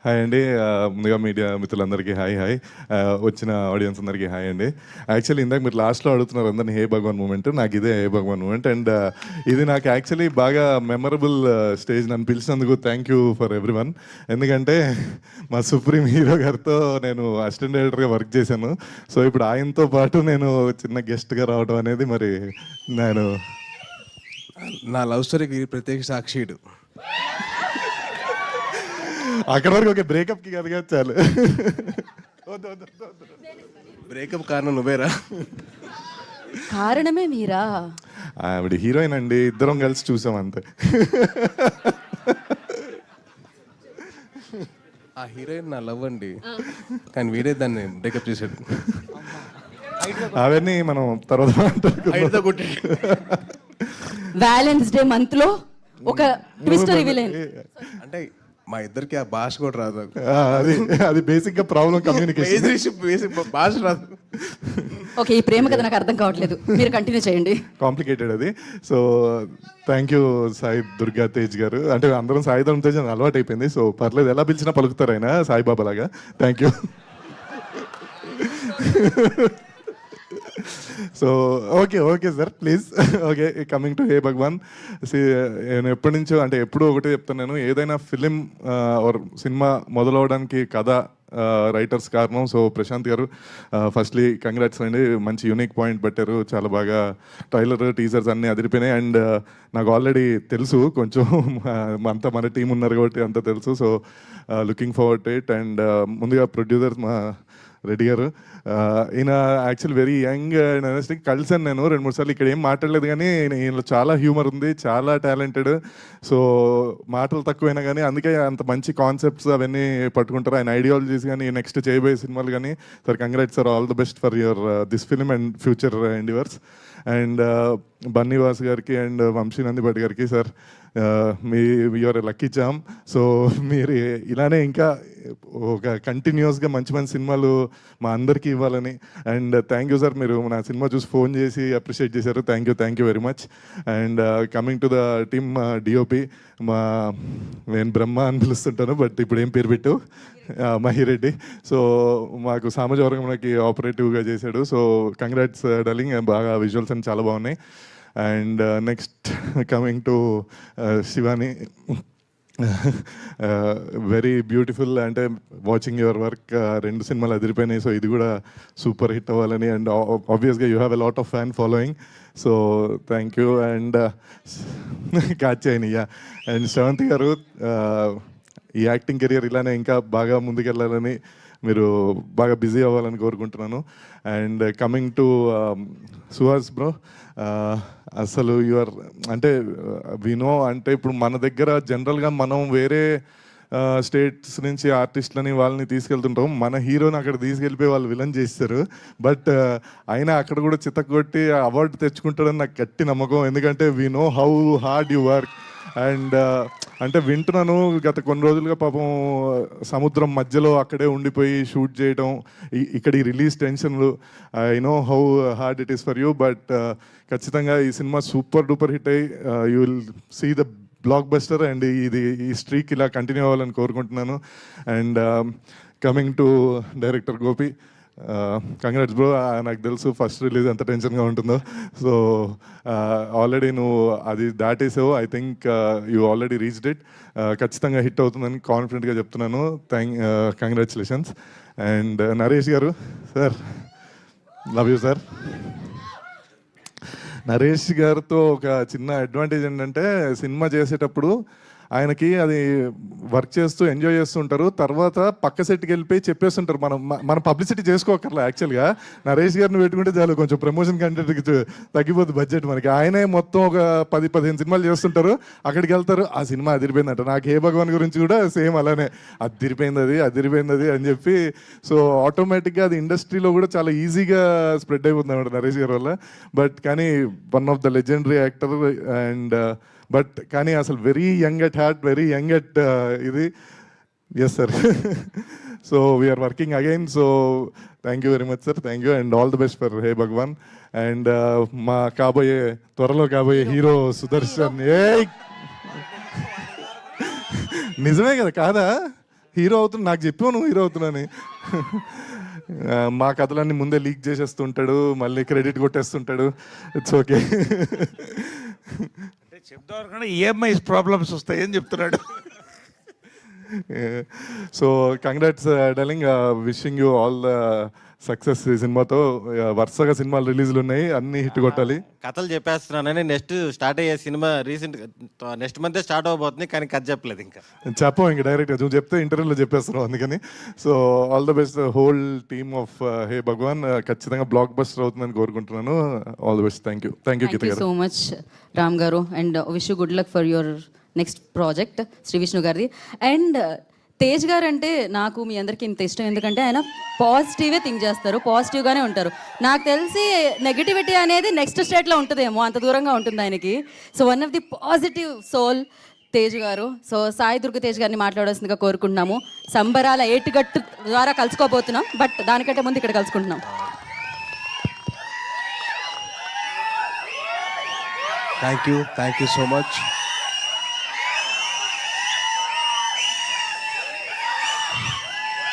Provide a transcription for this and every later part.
Hi అండి. ముందుగా media మిత్రులందరికీ హాయ్ హాయ్. వచ్చిన ఆడియన్స్ అందరికీ హాయ్ అండి. యాక్చువల్లీ ఇందాక మీరు లాస్ట్లో అడుగుతున్నారు అందరినీ హే భగవాన్ మూమెంట్, నాకు ఇదే హే భగవాన్ మూమెంట్. అండ్ ఇది నాకు యాక్చువల్లీ బాగా మెమరబుల్ స్టేజ్. నన్ను పిలిచినందుకు thank you for everyone. ఎందుకంటే మా సుప్రీం హీరో గారితో నేను అసిస్టెంట్ డైరెక్టర్గా వర్క్ చేశాను. సో ఇప్పుడు ఆయనతో పాటు నేను చిన్న గెస్ట్గా రావడం అనేది మరి నేను నా లవ్ స్టోరీకి ప్రత్యేక సాక్షిడు. అక్కడ వరకు ఒక బ్రేకప్కి కదిగా చాలు. బ్రేకప్ కారణం నువ్వేరా? కారణమే మీరా? ఆవిడ హీరోయిన్ అండి, ఇద్దరం కలిసి చూసాం అంతే. ఆ హీరోయిన్ నా లవ్ అండి, కానీ వీడే దాన్ని బ్రేకప్ చేశాడు. అవన్నీ మనం తర్వాత వ్యాలెన్స్ డే మంత్ లో ఒక ట్విస్ట్ రివీల్ అంటే మా ఇద్దరికి ఆ భాష కూడా రాదు. అది బేసిక్ గా ప్రాబ్లం, కమ్యూనికేషన్. బేసిక్ భాష రాదు. ఓకే, ఈ ప్రేమ కథ నాకు అర్థం కావట్లేదు, మీరు కంటిన్యూ చేయండి. కాంప్లికేటెడ్ అది. So thank you Sai Durga Tej గారు. అంటే అందరం సాయి ధర్మ తేజ్ అని అలవాటు అయిపోయింది. సో పర్లేదు, ఎలా పిలిచినా పలుకుతారు ఆయన సాయిబాబా లాగా. Thank you. So okay sir, please. Okay, coming to Hey Bhagawan. నేను ఎప్పటి నుంచో, అంటే ఎప్పుడూ ఒకటే చెప్తాను, నేను ఏదైనా ఫిలిం ఆర్ సినిమా మొదలవడానికి కథ రైటర్స్ కారణం. సో ప్రశాంత్ గారు, ఫస్ట్లీ కంగ్రాట్స్ అండి, మంచి యూనిక్ పాయింట్ పెట్టారు. చాలా బాగా ట్రైలర్ టీజర్స్ అన్నీ అదిరిపోయినాయి. అండ్ నాకు ఆల్రెడీ తెలుసు కొంచెం, అంతా మన టీం ఉన్నారు కాబట్టి అంతా తెలుసు. So looking forward to it. And ముందుగా ప్రొడ్యూసర్ మా రెడ్డి గారు, ఈయన actual very young and energetic. కలిసాను నేను 2-3 సార్లు. ఇక్కడ ఏం మాట్లాడలేదు కానీ ఈయనలో చాలా హ్యూమర్ ఉంది, చాలా టాలెంటెడ్. సో మాటలు తక్కువైనా కానీ అందుకే అంత మంచి కాన్సెప్ట్స్ అవన్నీ పట్టుకుంటారు. ఆయన ఐడియాలజీస్ కానీ నెక్స్ట్ చేయబోయే సినిమాలు కానీ. Sir congrats sir, all the best for your this film and future endeavours. And Bunny Vas గారికి అండ్ వంశీ నందిపటి గారికి, sir me your lucky charm. So మీరు ఇలానే ఇంకా ఒక కంటిన్యూస్గా మంచి మంచి సినిమాలు మా అందరికీ ఇవ్వాలని. అండ్ థ్యాంక్ యూ సార్, మీరు నా సినిమా చూసి ఫోన్ చేసి అప్రిషియేట్ చేశారు. Thank you very much. And coming to the team, DOP నేను బ్రహ్మ అని పిలుస్తుంటాను, బట్ ఇప్పుడు ఏం పేరు పెట్టు, మహిరెడ్డి. సో మాకు సామాజిక ఆపరేటివ్గా చేశాడు. సో కంగ్రాట్స్ డార్లింగ్, బాగా విజువల్స్ అని చాలా బాగున్నాయి. And next coming to Shivani, very beautiful. అంటే వాచింగ్ యువర్ వర్క్, 2 సినిమాలు అదిరిపోయినాయి. సో ఇది కూడా సూపర్ హిట్ అవ్వాలని. అండ్ ఆబ్వియస్గా you have a lot of fan following. So thank you. And కాచాయనియా అండ్ శ్రవంతి గారు, ఈ యాక్టింగ్ కెరియర్ ఇలానే ఇంకా బాగా ముందుకెళ్ళాలని, మీరు బాగా బిజీ అవ్వాలని కోరుకుంటున్నాను. And coming to Suhas bro, అసలు యువర్ అంటే వినో, అంటే ఇప్పుడు మన దగ్గర జనరల్గా మనం వేరే స్టేట్స్ నుంచి ఆర్టిస్టులని వాళ్ళని తీసుకెళ్తుంటాం. మన హీరోని అక్కడ తీసుకెళ్ళిపోయి వాళ్ళు విలన్ చేస్తారు. బట్ అయినా అక్కడ కూడా చితక్కొట్టి అవార్డు తెచ్చుకుంటాడని నాకు గట్టి నమ్మకం. ఎందుకంటే we know how hard you work. And అంటే వింటున్నాను, గత కొన్ని రోజులుగా పాపం సముద్రం మధ్యలో అక్కడే ఉండిపోయి షూట్ చేయడం, ఇక్కడ ఈ రిలీజ్ టెన్షన్లు. I know how hard it is for you. But ఖచ్చితంగా ఈ సినిమా సూపర్ డూపర్ హిట్ అయ్యి you will see the blockbuster. And ఈ స్ట్రీక్ ఇలా కంటిన్యూ అవ్వాలని కోరుకుంటున్నాను. And coming to director Gopi, congrats bro. నాకు తెలుసు ఫస్ట్ రిలీజ్ ఎంత టెన్షన్గా ఉంటుందో. సో ఆల్రెడీ నువ్వు అది దాటేసావు. I think you already reached it. ఖచ్చితంగా హిట్ అవుతుందని కాన్ఫిడెంట్గా చెప్తున్నాను. కంగ్రాచులేషన్స్. అండ్ నరేష్ గారు, sir love you sir. Naresh గారితో ఒక చిన్న అడ్వాంటేజ్ ఏంటంటే, సినిమా చేసేటప్పుడు ఆయనకి అది వర్క్ చేస్తూ ఎంజాయ్ చేస్తూ ఉంటారు. తర్వాత పక్క సెట్కి వెళ్ళిపోయి చెప్పేస్తుంటారు, మనం పబ్లిసిటీ చేసుకోకర్లా. యాక్చువల్గా నరేష్ గారిని పెట్టుకుంటే చాలు, కొంచెం ప్రమోషన్ కంటెంట్కి తగ్గిపోతుంది బడ్జెట్ మనకి. ఆయనే మొత్తం ఒక 10-15 సినిమాలు చేస్తుంటారు. అక్కడికి వెళ్తారు, ఆ సినిమా అదిరిపోయిందంట. నాకు హే భగవాన్ గురించి కూడా సేమ్ అలానే, అదిరిపోయింది అని చెప్పి. సో ఆటోమేటిక్గా అది ఇండస్ట్రీలో కూడా చాలా ఈజీగా స్ప్రెడ్ అయిపోతుంది అన్నమాట నరేష్ గారి వల్ల. బట్ కానీ one of the legendary actor. And but కానీ అసలు very young at heart, very young at ఇది. Yes sir. So we're working again. So thank you very much sir, thank you. And all the best for Hey Bhagawan. And మా త్వరలో కాబోయే hero Sudarshan. ఏ నిజమే కదా, కాదా? Hero అవుతున్నా నాకు చెప్పావు నువ్వు హీరో అవుతున్నాని. మా కథలన్నీ ముందే లీక్ చేసేస్తుంటాడు, మళ్ళీ క్రెడిట్ కొట్టేస్తుంటాడు. It's okay. అంటే చెప్దాం అనుకున్నా ఈఎంఐ ప్రాబ్లమ్స్ వస్తాయని చెప్తున్నాడు. So congrats darling, wishing you all the success. ఈ సినిమాతో వరుసగా సినిమాలు రిలీజ్లు ఉన్నాయి, అన్ని హిట్ కొట్టాలి. కథలు చెప్పేస్తున్నానని నెక్స్ట్ స్టార్ట్ అయ్యే సినిమా రీసెంట్ నెక్స్ట్ మంత్ స్టార్ట్ అవబోతుంది, కానీ కథ చెప్పలేదు ఇంకా. చెప్పాం ఇంక డైరెక్ట్గా, నువ్వు చెప్తే ఇంటర్వ్యూలో చెప్పేస్తున్నావు అందుకని. So all the best whole team of Hey Bhagawan. ఖచ్చితంగా బ్లాక్ బస్టర్ అవుతుందని కోరుకుంటున్నాను. All the best. Thank you Geetha thank you గారు. సో మచ్ రామ్ గారు, and wish you good luck for your next project Shri Vishnu గారిది. అండ్ తేజ్ గారు అంటే నాకు మీ అందరికీ ఇంత ఇష్టం, ఎందుకంటే ఆయన పాజిటివే థింక్ చేస్తారు, పాజిటివ్గానే ఉంటారు. నాకు తెలిసి నెగిటివిటీ అనేది నెక్స్ట్ స్టేట్లో ఉంటుందేమో, అంత దూరంగా ఉంటుంది ఆయనకి. So one of the positive soul Tej గారు. సో సాయి దుర్గ తేజ్ గారిని మాట్లాడాల్సిందిగా కోరుకుంటున్నాము. సంబరాల ఏటుగట్టు ద్వారా కలుసుకోబోతున్నాం, బట్ దానికంటే ముందు ఇక్కడ కలుసుకుంటున్నాం. Thank you so much.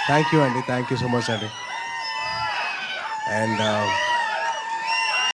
Thank you so much అండి. అండ్